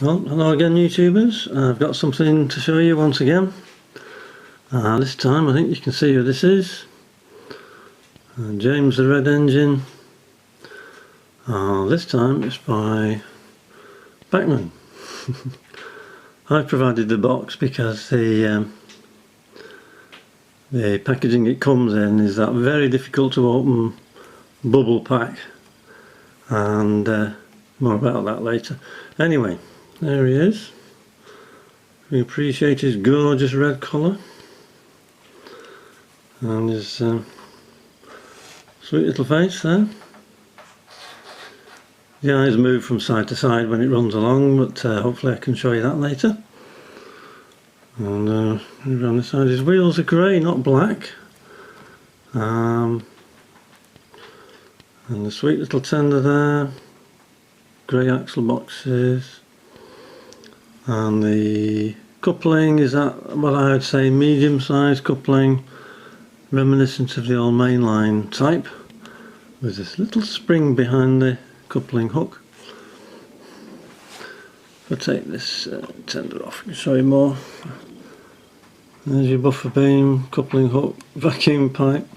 Well, hello again YouTubers. I've got something to show you once again. This time I think you can see who this is. James the Red Engine. This time it's by Bachmann. I provided the box because the packaging it comes in is that very difficult to open bubble pack, and more about that later. Anyway, there he is. We appreciate his gorgeous red colour and his sweet little face there. The eyes move from side to side when it runs along, but hopefully I can show you that later. And around the side, his wheels are grey, not black. And the sweet little tender there, grey axle boxes, and the coupling is that what I would say medium sized coupling, reminiscent of the old mainline type, with this little spring behind the coupling hook. If I take this tender off, I can show you more. There's your buffer beam, coupling hook, vacuum pipe.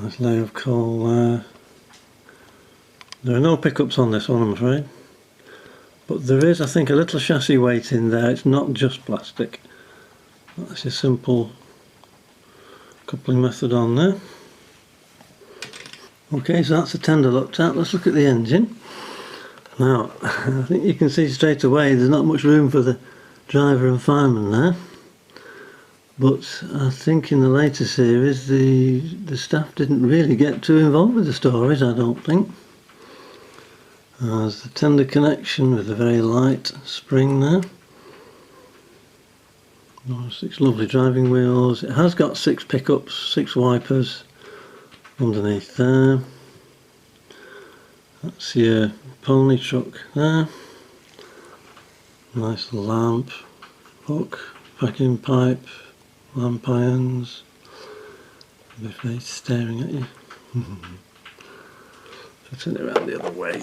Nice layer of coal there. There are no pickups on this one, I'm afraid. But there is, I think, a little chassis weight in there. It's not just plastic. That's your simple coupling method on there. Okay, so that's the tender looked at. Let's look at the engine. Now, I think you can see straight away there's not much room for the driver and fireman there. But I think in the later series the staff didn't really get too involved with the stories, I don't think. There's the tender connection with a very light spring there. 6 lovely driving wheels. It has got 6 pickups, 6 wipers underneath there. That's your pony truck there. Nice lamp, hook, vacuum pipe, lamp irons. The face staring at you. So turn it around the other way.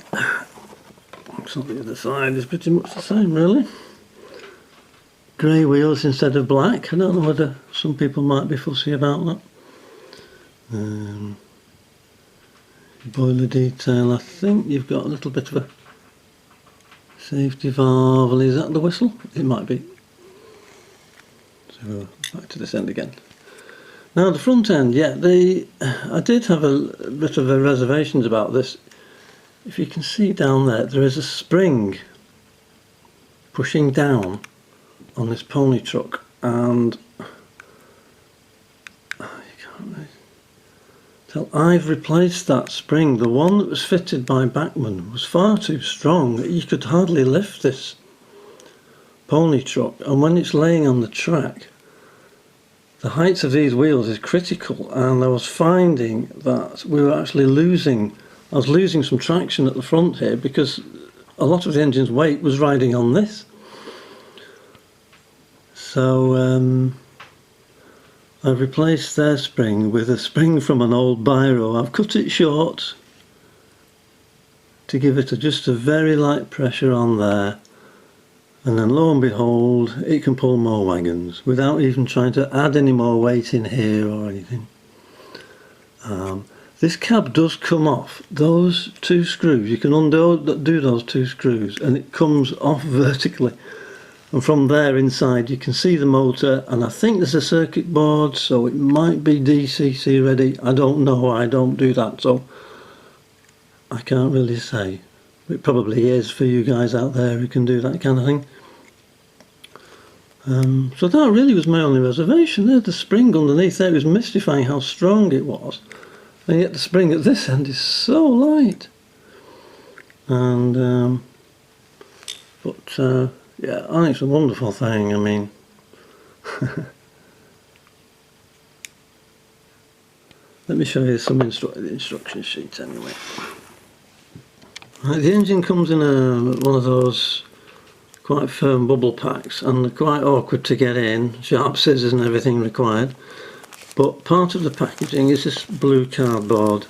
Looks on the other side is pretty much the same, really. Grey wheels instead of black. I don't know whether some people might be fussy about that. Boiler detail, I think you've got a little bit of a safety valve. Is that the whistle? It might be. So back to this end again. Now the front end, yeah, I did have a bit of reservations about this. If you can see down there is a spring pushing down on this pony truck, and you can't really tell. I've replaced that spring. The one that was fitted by Bachmann was far too strong. You could hardly lift this pony truck, and when it's laying on the track, the height of these wheels is critical, and I was finding that we were actually I was losing some traction at the front here because a lot of the engine's weight was riding on this. So I've replaced their spring with a spring from an old biro. I've cut it short to give it just a very light pressure on there, and then lo and behold it can pull more wagons without even trying to add any more weight in here or anything. This cab does come off. Those 2 screws, you can undo those 2 screws and it comes off vertically, and from there inside you can see the motor, and I think there's a circuit board, so it might be DCC ready. I don't know, I don't do that, so I can't really say. It probably is for you guys out there who can do that kind of thing. So that really was my only reservation there. The spring underneath there was mystifying how strong it was, and yet the spring at this end is so light. And yeah, I think it's a wonderful thing. I mean, let me show you some instruction sheet anyway. Right, the engine comes in one of those quite firm bubble packs, and they're quite awkward to get in, sharp scissors and everything required. But part of the packaging is this blue cardboard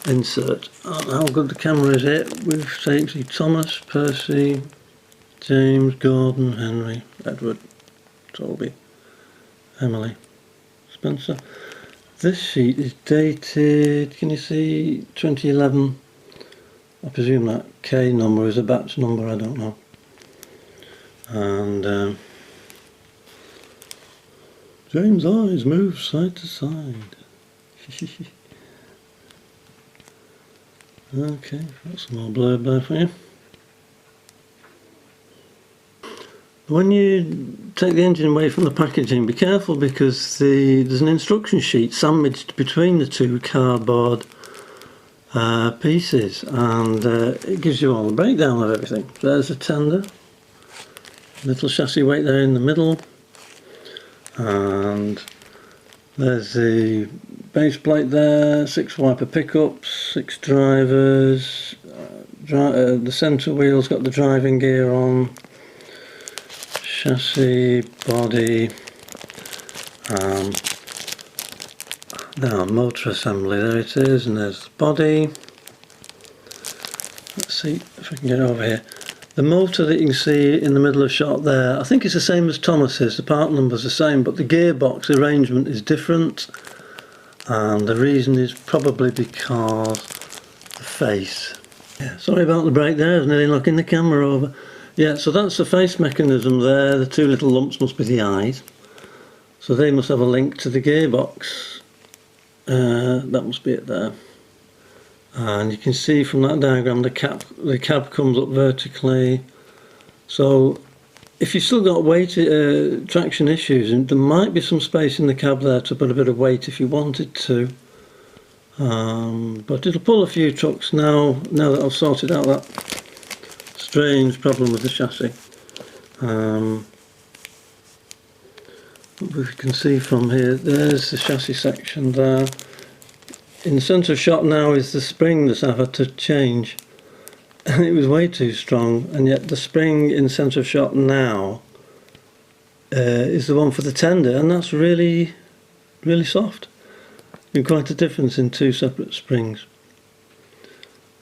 insert. How good the camera is here. We've taken Thomas, Percy, James, Gordon, Henry, Edward, Toby, Emily, Spencer. This sheet is dated, can you see, 2011. I presume that K number is a batch number, I don't know. And James' eyes move side to side. Okay, got some more blurb there for you. When you take the engine away from the packaging, be careful because there's an instruction sheet sandwiched between the two cardboard pieces, and it gives you all the breakdown of everything. There's a tender, little chassis weight there in the middle, and there's the base plate there, 6 wiper pickups, 6 drivers, the centre wheel's got the driving gear on, chassis, body, now motor assembly, there it is, and there's the body. Let's see if I can get over here. The motor that you can see in the middle of shot there, I think it's the same as Thomas's, the part number's the same, but the gearbox arrangement is different, and the reason is probably because the face. Yeah, sorry about the break there, I was nearly knocking the camera over. Yeah, so that's the face mechanism there, the 2 little lumps must be the eyes. So they must have a link to the gearbox. That must be it there. And you can see from that diagram the cab comes up vertically. So if you've still got weight traction issues, and there might be some space in the cab there to put a bit of weight if you wanted to. But it'll pull a few trucks now that I've sorted out that strange problem with the chassis. We can see from here, there's the chassis section there. In the centre of shot now is the spring that I've had to change. It was way too strong, and yet the spring in the centre of shot now is the one for the tender, and that's really, really soft. Been quite a difference in 2 separate springs.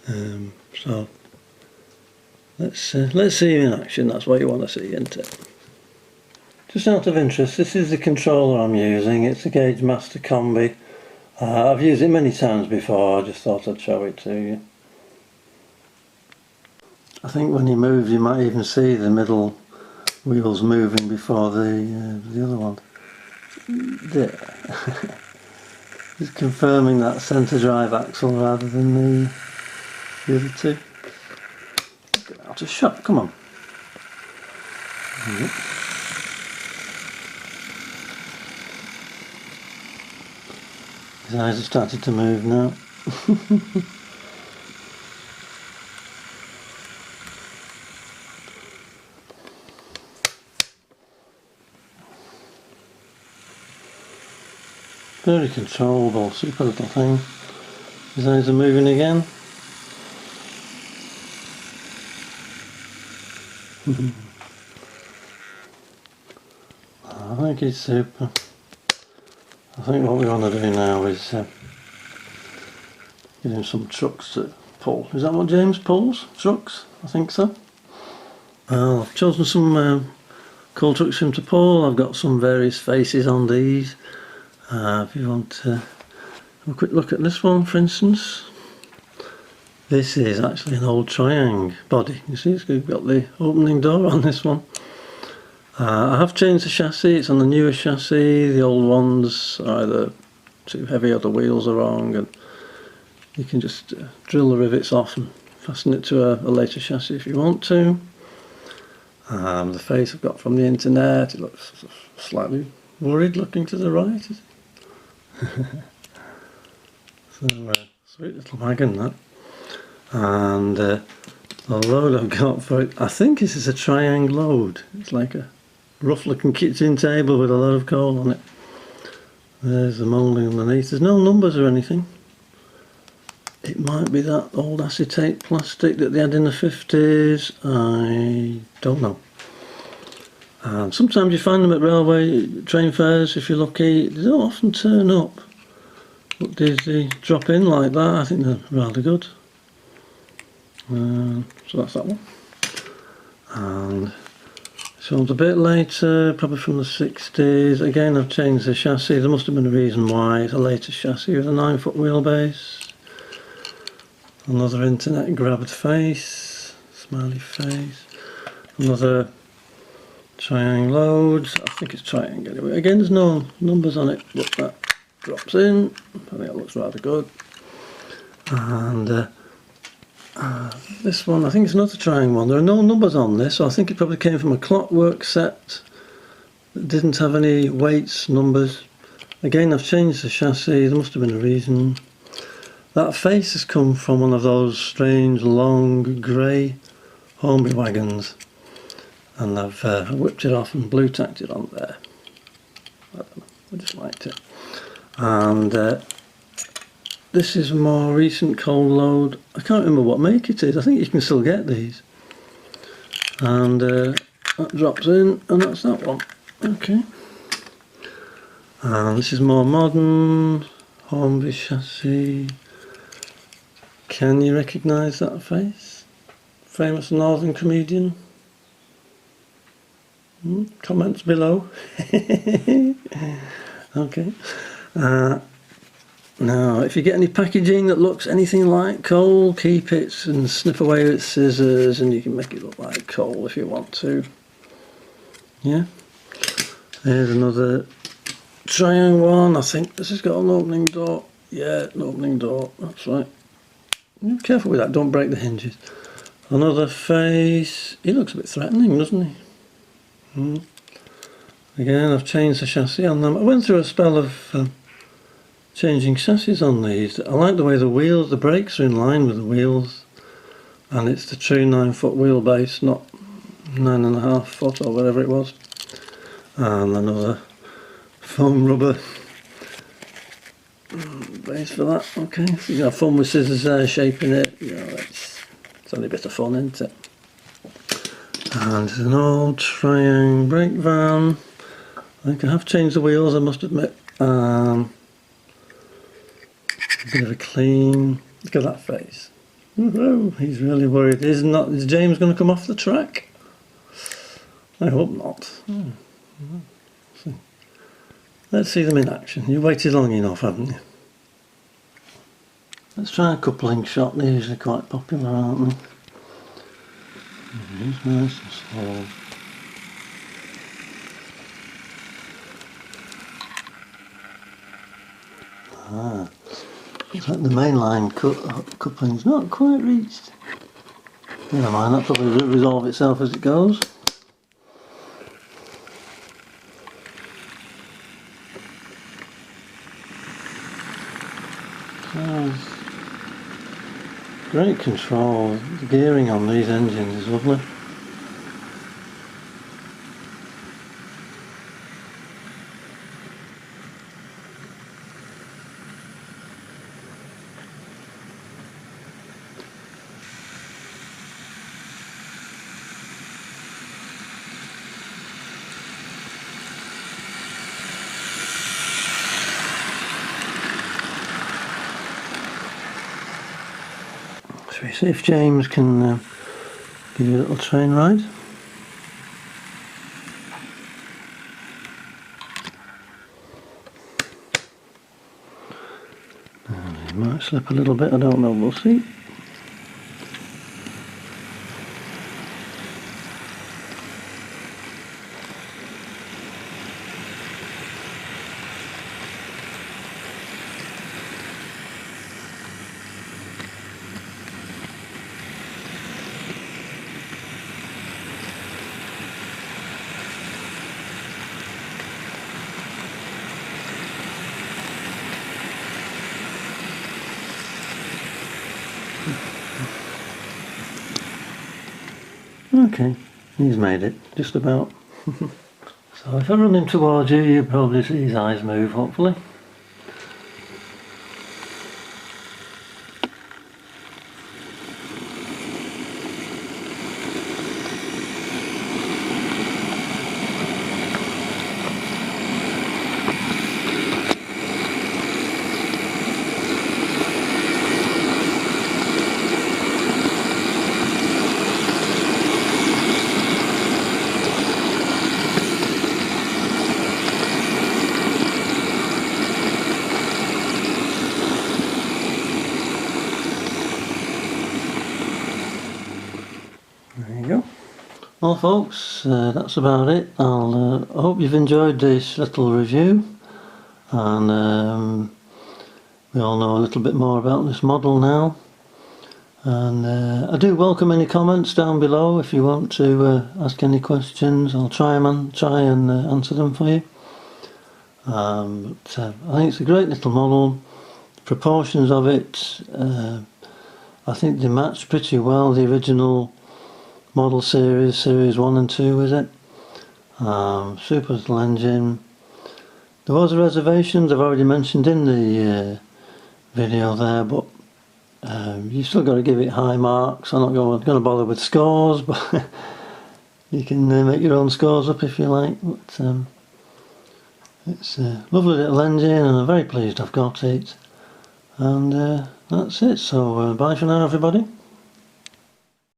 So let's see him in action. That's what you want to see, isn't it? Just out of interest, this is the controller I'm using. It's a Gauge Master Combi. I've used it many times before, I just thought I'd show it to you. I think when you move you might even see the middle wheels moving before the other one. There. Just confirming that centre drive axle rather than the other 2. Get out of shot, come on. His eyes have started to move now. Very controllable, super little thing. His eyes are moving again. I think he's super. I think what we want to do now is give him some trucks to pull. Is that what James pulls? Trucks? I think so. Well, I've chosen some cool trucks for him to pull. I've got some various faces on these. If you want to have a quick look at this one, for instance. This is actually an old Triang body. You see, it's got the opening door on this one. I have changed the chassis. It's on the newer chassis. The old ones are either too heavy or the wheels are wrong, and you can just drill the rivets off and fasten it to a later chassis if you want to. The face I've got from the internet. It looks slightly worried looking to the right. Is it? So sweet little wagon that. And the load I've got for it, I think this is a Triang load. It's like a rough looking kitchen table with a lot of coal on it. There's the moulding underneath. There's no numbers or anything. It might be that old acetate plastic that they had in the 50s. I don't know. And sometimes you find them at railway train fairs if you're lucky. They don't often turn up. But these they drop in like that. I think they're rather good. So that's that one. And this one's a bit later, probably from the 60s. Again, I've changed the chassis. There must have been a reason why. It's a later chassis with a 9-foot wheelbase. Another internet grabbed face, smiley face. Another triangle loads. I think it's triangle anyway. Again, there's no numbers on it, but that drops in. I think that looks rather good. And this one, I think it's another triangle one. There are no numbers on this, so I think it probably came from a clockwork set that didn't have any weights, numbers. Again, I've changed the chassis. There must have been a reason. That face has come from one of those strange, long, grey Hornby wagons. And I've whipped it off and blue tacked it on there. I don't know, I just liked it. And this is a more recent cold load. I can't remember what make it is. I think you can still get these. And that drops in, and that's that one. Okay. And this is more modern. Hornby chassis. Can you recognise that face? Famous northern comedian? Comments below. Okay. Now, if you get any packaging that looks anything like coal, keep it and snip away with scissors, and you can make it look like coal if you want to. Yeah. Here's another triangle one. I think this has got an opening door. Yeah, an opening door. That's right. Be careful with that. Don't break the hinges. Another face. He looks a bit threatening, doesn't he? Again, I've changed the chassis on them. I went through a spell of changing chassis on these. I like the way the wheels, the brakes are in line with the wheels, and it's the true 9-foot wheelbase, not 9.5 foot or whatever it was. And another foam rubber base for that. Okay, so you have fun with scissors there, shaping it. You know, it's only a bit of fun, isn't it? And it's an old triangle brake van. I think I have changed the wheels, I must admit. A bit of a clean. Look at that face. Woohoo, he's really worried. Is James going to come off the track? I hope not. Let's see them in action. You waited long enough, haven't you? Let's try a coupling shot. They're usually quite popular, aren't they? It's nice and slow. It's like the mainline coupling's not quite reached. Never mind, that'll probably resolve itself as it goes. Great control. The gearing on these engines is lovely. Shall we see if James can give you a little train ride? He might slip a little bit, I don't know, we'll see. Okay, he's made it, just about. So if I run him towards you, you'll probably see his eyes move, hopefully. There you go. Well folks, that's about it. I hope you've enjoyed this little review, and we all know a little bit more about this model now. And I do welcome any comments down below if you want to ask any questions. I'll try and answer them for you. But I think it's a great little model. The proportions of it, I think they match pretty well the original model series 1 and 2, is it? Super little engine. There was a reservations I've already mentioned in the video there, but you've still got to give it high marks. I'm not going to bother with scores, but you can make your own scores up if you like. But it's a lovely little engine, and I'm very pleased I've got it. And that's it. So bye for now, everybody.